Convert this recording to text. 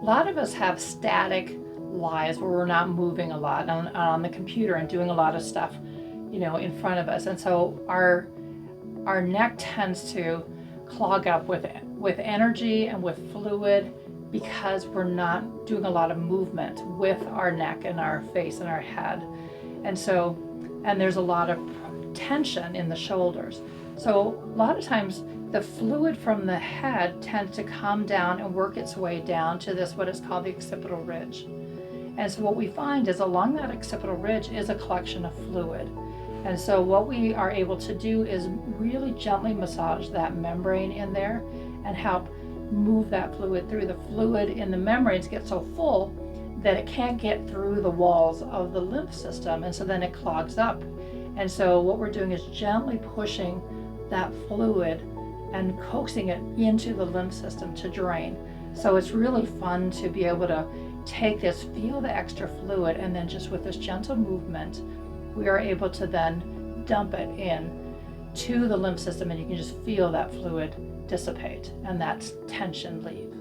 lot of us have static lives where we're not moving a lot on the computer and doing a lot of stuff, in front of us. And so our neck tends to clog up with energy and with fluid because we're not doing a lot of movement with our neck and our face and our head. And there's a lot of tension in the shoulders. So a lot of times the fluid from the head tends to come down and work its way down to this, what is called the occipital ridge. And so what we find is along that occipital ridge is a collection of fluid. And so what we are able to do is really gently massage that membrane in there and help move that fluid through. The fluid in the membranes gets so full that it can't get through the walls of the lymph system, and so then it clogs up. And so what we're doing is gently pushing that fluid and coaxing it into the lymph system to drain. So it's really fun to be able to take this, feel the extra fluid, and then just with this gentle movement, we are able to then dump it in to the lymph system, and you can just feel that fluid dissipate and that tension leave.